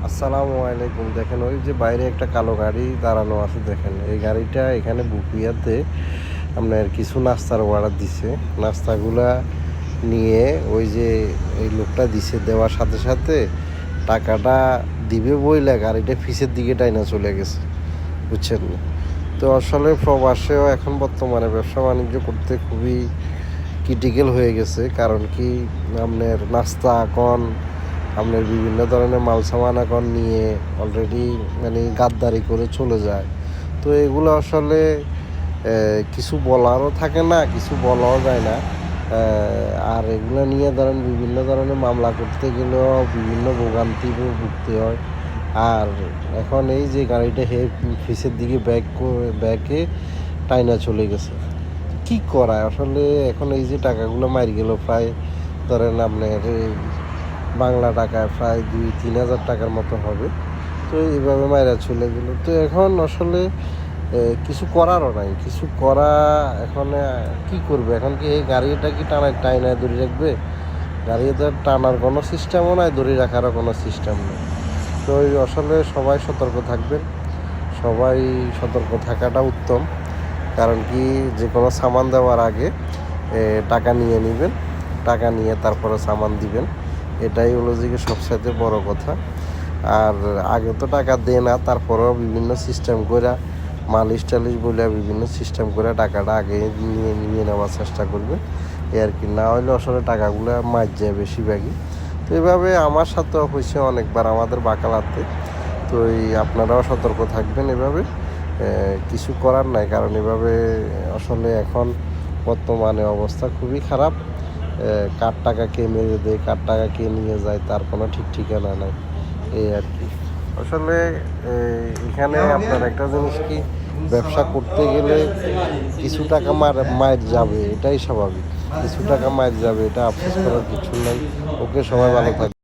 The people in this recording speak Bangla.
আসসালামু আলাইকুম। দেখেন ওই যে বাইরে একটা কালো গাড়ি দাঁড়ানো আছে, দেখেন এই গাড়িটা এখানে বুকিয়াতে আপনার কিছু নাস্তার অর্ডার দিছে। নাস্তাগুলা নিয়ে ওই যে এই লোকটা দিছে, দেওয়ার সাথে সাথে টাকাটা দিবে বইলে গাড়িটা ফিসের দিকে টাইনা চলে গেছে, বুঝছেন? তো আসলে প্রবাসেও এখন বর্তমানে ব্যবসা বাণিজ্য করতে খুবই ক্রিটিক্যাল হয়ে গেছে। কারণ কি, আপনার নাস্তা এখন আপনার বিভিন্ন ধরনের মাল সামান এখন নিয়ে অলরেডি মানে গাদ্দারি করে চলে যায়। তো এগুলো আসলে কিছু বলারও থাকে না, কিছু বলাও যায় না। আর এগুলো নিয়ে ধরেন বিভিন্ন ধরনের মামলা করতে গেলেও বিভিন্ন ভোগান্তি ভুগতে হয়। আর এখন এই যে গাড়িটা ফিসের দিকে ব্যাকে টাইনা চলে গেছে, কি করা আসলে? এখন এই যে টাকাগুলো মারি গেল প্রায় ধরেন আপনার বাংলা টাকায় প্রায় 2-3 হাজার টাকার মতো হবে। তো এইভাবে মায়েরা চলে গেল। তো এখন আসলে কিছু করারও নাই, কিছু করা এখন কি করবে? এখন কি এই গাড়িটা কি টাইনায় ধরে রাখবে? গাড়িতে টানার কোনো সিস্টেমও নাই, ধরে রাখারও কোনো সিস্টেম নেই। তো আসলে সবাই সতর্ক থাকবেন, সবাই সতর্ক থাকাটা উত্তম। কারণ কি, যে কোনো সামান দেওয়ার আগে টাকা নিয়ে নেবেন, টাকা নিয়ে তারপরে সামান দিবেন। এটাই হলো যে সবসাথে বড় কথা। আর আগে তো টাকা দেয় না, তারপরেও বিভিন্ন সিস্টেম করে মালিশ টালিশ বলে বিভিন্ন সিস্টেম করে টাকাটা আগে নিয়ে নেওয়ার চেষ্টা করবে। এ আর কি, না হলে আসলে টাকাগুলো মার যায় বেশিরভাগই। তো এইভাবে আমার সাথেও হয়েছে অনেকবার আমাদের বাকালাতে। তো আপনারাও সতর্ক থাকবেন এভাবে। কিছু করার নাই, কারণ এভাবে আসলে এখন বর্তমানে অবস্থা খুবই খারাপ। কার টাকা কে মেরে দেয়, কার টাকা কে নিয়ে যায়, তার কোনো ঠিক ঠিকানা নাই। এই আর কি। আসলে এখানে আপনার একটা জিনিস কি, ব্যবসা করতে গেলে কিছু টাকা মায়ের যাবে, এটাই স্বাভাবিক। কিছু টাকা মায়ের যাবে, এটা আফসোস করার কিছু নাই। ওকে, সবাই ভালো থাকবে।